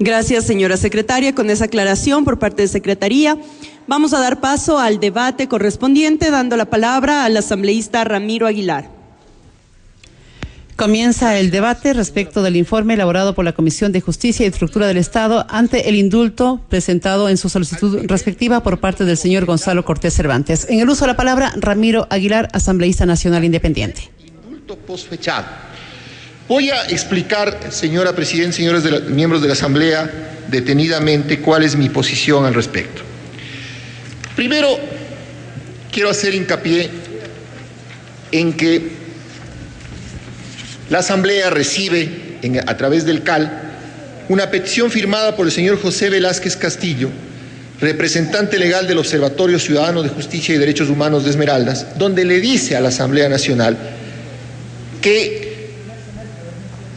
Gracias, señora secretaria. Con esa aclaración por parte de Secretaría, vamos a dar paso al debate correspondiente, dando la palabra al asambleísta Ramiro Aguilar. Comienza el debate respecto del informe elaborado por la Comisión de Justicia y Estructura del Estado ante el indulto presentado en su solicitud respectiva por parte del señor Gonzalo Cortés Cervantes. En el uso de la palabra, Ramiro Aguilar, asambleísta nacional independiente. Indulto posfechado. Voy a explicar, señora Presidenta, señores miembros de la Asamblea, detenidamente cuál es mi posición al respecto. Primero, quiero hacer hincapié en que la Asamblea recibe, a través del CAL, una petición firmada por el señor José Velázquez Castillo, representante legal del Observatorio Ciudadano de Justicia y Derechos Humanos de Esmeraldas, donde le dice a la Asamblea Nacional que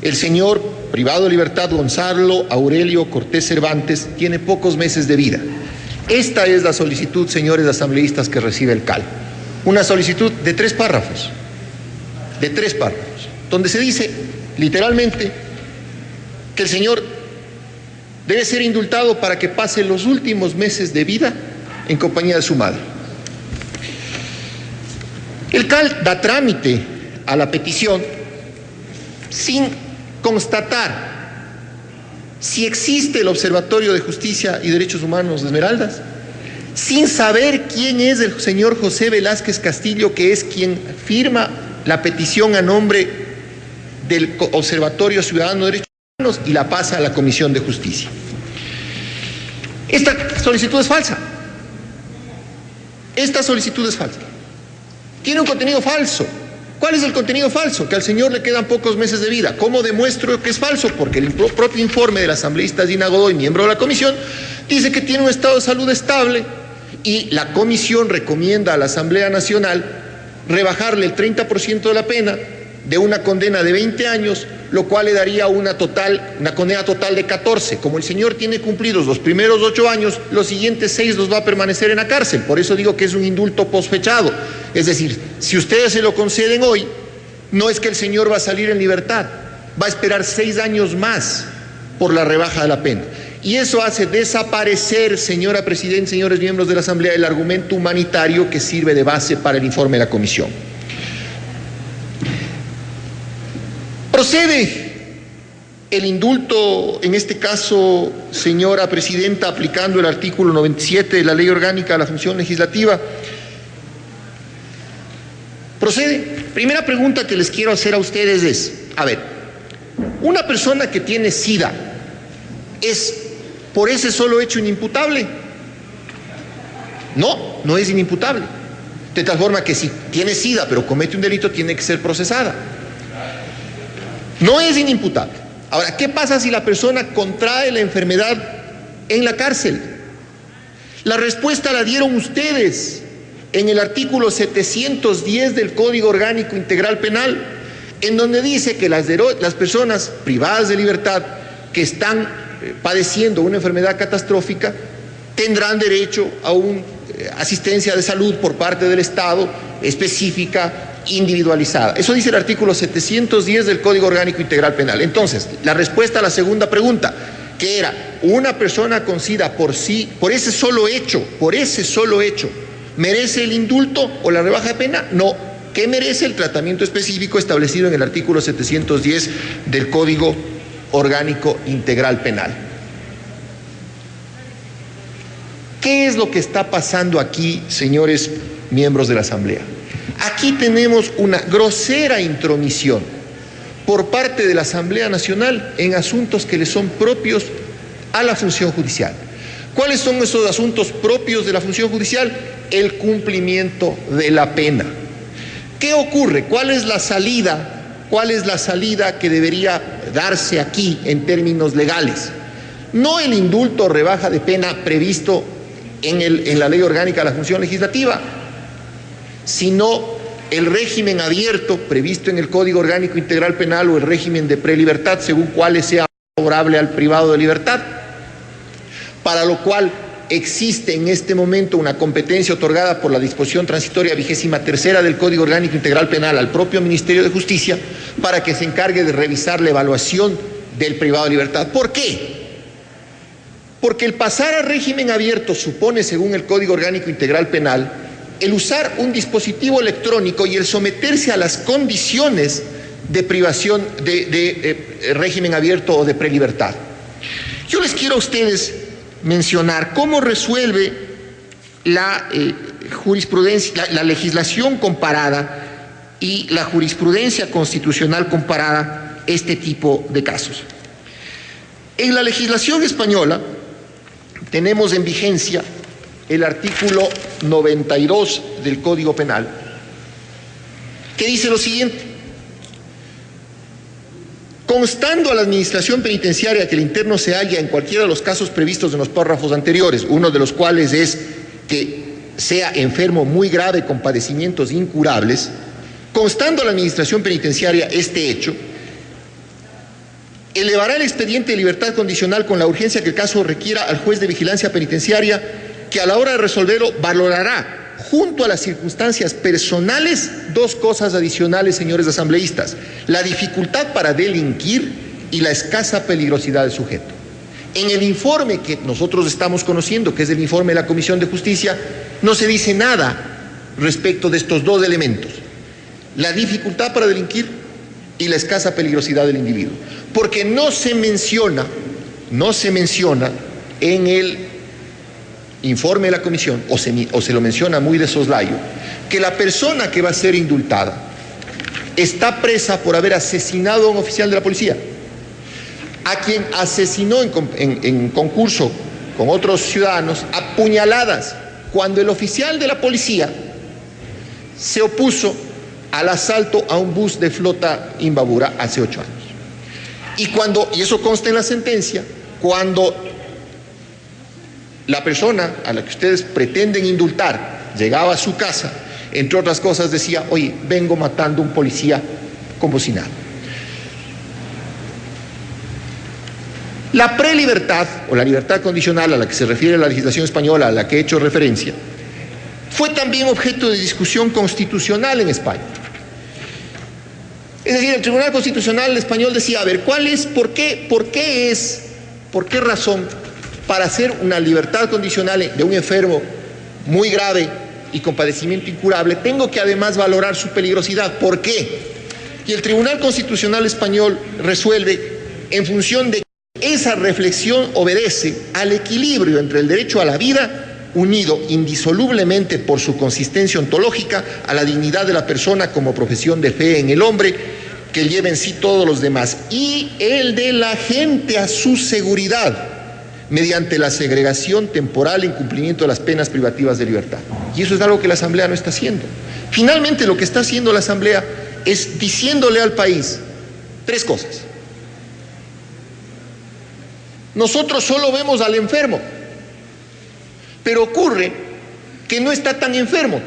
el señor privado de libertad Gonzalo Aurelio Cortés Cervantes tiene pocos meses de vida. Esta es la solicitud, señores asambleístas, que recibe el CAL. Una solicitud de 3 párrafos, donde se dice literalmente que el señor debe ser indultado para que pase los últimos meses de vida en compañía de su madre. El CAL da trámite a la petición sin constatar si existe el Observatorio de Justicia y Derechos Humanos de Esmeraldas, sin saber quién es el señor José Velázquez Castillo, que es quien firma la petición a nombre del Observatorio Ciudadano de Derechos Humanos y la pasa a la Comisión de Justicia. Esta solicitud es falsa. Tiene un contenido falso. ¿Cuál es el contenido falso? Que al señor le quedan pocos meses de vida. ¿Cómo demuestro que es falso? Porque el propio informe de la asambleísta Dina Godoy, miembro de la comisión, dice que tiene un estado de salud estable y la comisión recomienda a la Asamblea Nacional rebajarle el 30% de la pena de una condena de 20 años, lo cual le daría una condena total de 14. Como el señor tiene cumplidos los primeros 8 años, los siguientes 6 los va a permanecer en la cárcel. Por eso digo que es un indulto posfechado. Es decir, si ustedes se lo conceden hoy, no es que el señor va a salir en libertad, va a esperar 6 años más por la rebaja de la pena. Y eso hace desaparecer, señora Presidenta, señores miembros de la Asamblea, el argumento humanitario que sirve de base para el informe de la Comisión. Procede el indulto, en este caso, señora Presidenta, aplicando el artículo 97 de la Ley Orgánica de la Función Legislativa. Procede. Primera pregunta que les quiero hacer a ustedes es, a ver, una persona que tiene SIDA, ¿es por ese solo hecho inimputable? No, no es inimputable. De tal forma que si tiene SIDA pero comete un delito, tiene que ser procesada. No es inimputable. Ahora, ¿qué pasa si la persona contrae la enfermedad en la cárcel? La respuesta la dieron ustedes en el artículo 710 del Código Orgánico Integral Penal, en donde dice que las personas privadas de libertad que están padeciendo una enfermedad catastrófica tendrán derecho a una asistencia de salud por parte del Estado específica, individualizada. Eso dice el artículo 710 del Código Orgánico Integral Penal. Entonces, la respuesta a la segunda pregunta, que era, una persona con SIDA por ese solo hecho, ¿merece el indulto o la rebaja de pena? No. ¿Qué merece? El tratamiento específico establecido en el artículo 710 del Código Orgánico Integral Penal. ¿Qué es lo que está pasando aquí, señores miembros de la Asamblea? Aquí tenemos una grosera intromisión por parte de la Asamblea Nacional en asuntos que le son propios a la función judicial. ¿Cuáles son esos asuntos propios de la función judicial? El cumplimiento de la pena. ¿Qué ocurre? ¿Cuál es la salida? ¿Cuál es la salida que debería darse aquí en términos legales? No el indulto o rebaja de pena previsto en la Ley Orgánica de la Función Legislativa, sino el régimen abierto previsto en el Código Orgánico Integral Penal o el régimen de prelibertad, según cuáles sea favorable al privado de libertad, para lo cual existe en este momento una competencia otorgada por la disposición transitoria 23ª del Código Orgánico Integral Penal al propio Ministerio de Justicia para que se encargue de revisar la evaluación del privado de libertad. ¿Por qué? Porque el pasar a régimen abierto supone, según el Código Orgánico Integral Penal, el usar un dispositivo electrónico y el someterse a las condiciones de privación de régimen abierto o de prelibertad. Yo les quiero a ustedes mencionar cómo resuelve la jurisprudencia, la legislación comparada y la jurisprudencia constitucional comparada este tipo de casos. En la legislación española tenemos en vigencia el artículo 92 del Código Penal, que dice lo siguiente: constando a la administración penitenciaria que el interno se halla en cualquiera de los casos previstos en los párrafos anteriores, uno de los cuales es que sea enfermo muy grave con padecimientos incurables, constando a la administración penitenciaria este hecho, elevará el expediente de libertad condicional con la urgencia que el caso requiera al juez de vigilancia penitenciaria, que a la hora de resolverlo valorará, junto a las circunstancias personales, dos cosas adicionales, señores asambleístas: la dificultad para delinquir y la escasa peligrosidad del sujeto. En el informe que nosotros estamos conociendo, que es el informe de la Comisión de Justicia, no se dice nada respecto de estos dos elementos: la dificultad para delinquir y la escasa peligrosidad del individuo, porque no se menciona en el informe de la comisión, o se lo menciona muy de soslayo, que la persona que va a ser indultada está presa por haber asesinado a un oficial de la policía, a quien asesinó en concurso con otros ciudadanos a puñaladas, cuando el oficial de la policía se opuso al asalto a un bus de Flota Imbabura hace 8 años. Y eso consta en la sentencia, cuando la persona a la que ustedes pretenden indultar llegaba a su casa, entre otras cosas decía: oye, vengo matando a un policía como si nada. La prelibertad, o la libertad condicional a la que se refiere la legislación española, a la que he hecho referencia, fue también objeto de discusión constitucional en España. Es decir, el Tribunal Constitucional español decía: a ver, por qué razón, para hacer una libertad condicional de un enfermo muy grave y con padecimiento incurable, tengo que además valorar su peligrosidad? ¿Por qué? Y el Tribunal Constitucional español resuelve en función de que esa reflexión obedece al equilibrio entre el derecho a la vida, unido indisolublemente por su consistencia ontológica a la dignidad de la persona como profesión de fe en el hombre, que lleva en sí todos los demás, y el de la gente a su seguridad, mediante la segregación temporal en cumplimiento de las penas privativas de libertad. Y eso es algo que la Asamblea no está haciendo. Finalmente, lo que está haciendo la Asamblea es diciéndole al país 3 cosas. Nosotros solo vemos al enfermo, pero ocurre que no está tan enfermo,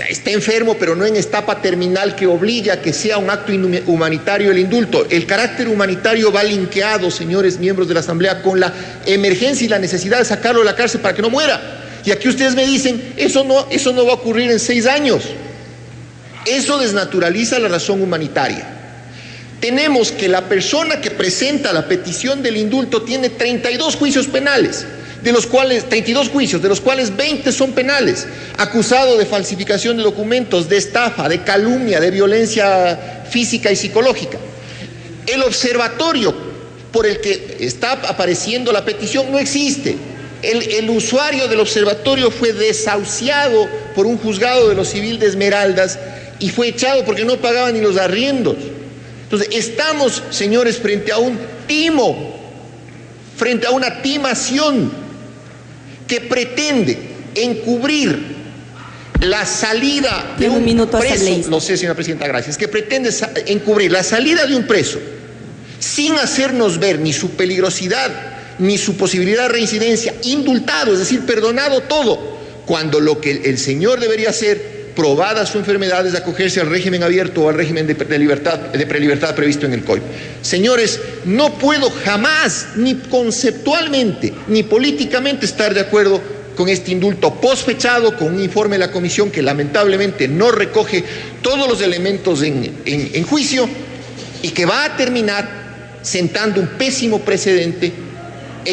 está enfermo, pero no en etapa terminal que obligue a que sea un acto humanitario el indulto. El carácter humanitario va linkeado, señores miembros de la Asamblea, con la emergencia y la necesidad de sacarlo de la cárcel para que no muera. Y aquí ustedes me dicen: eso no va a ocurrir en 6 años. Eso desnaturaliza la razón humanitaria. Tenemos que la persona que presenta la petición del indulto tiene 32 juicios penales, de los cuales 20 son penales, acusado de falsificación de documentos, de estafa, de calumnia, de violencia física y psicológica. El observatorio por el que está apareciendo la petición no existe. El usuario del observatorio fue desahuciado por un juzgado de lo civil de Esmeraldas y fue echado porque no pagaba ni los arriendos. Entonces, estamos, señores, frente a un timo, frente a una timación que pretende encubrir la salida de un preso. Lo sé, señora presidenta, gracias. Que pretende encubrir la salida de un preso sin hacernos ver ni su peligrosidad ni su posibilidad de reincidencia, indultado, es decir, perdonado todo, cuando lo que el señor debería hacer, probada su enfermedad, es acogerse al régimen abierto o al régimen de prelibertad previsto en el COIP. Señores, no puedo jamás, ni conceptualmente, ni políticamente, estar de acuerdo con este indulto posfechado, con un informe de la comisión que lamentablemente no recoge todos los elementos en juicio y que va a terminar sentando un pésimo precedente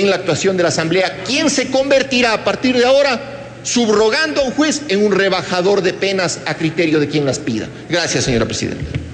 en la actuación de la Asamblea, quien se convertirá a partir de ahora, subrogando a un juez, en un rebajador de penas a criterio de quien las pida. Gracias, señora presidenta.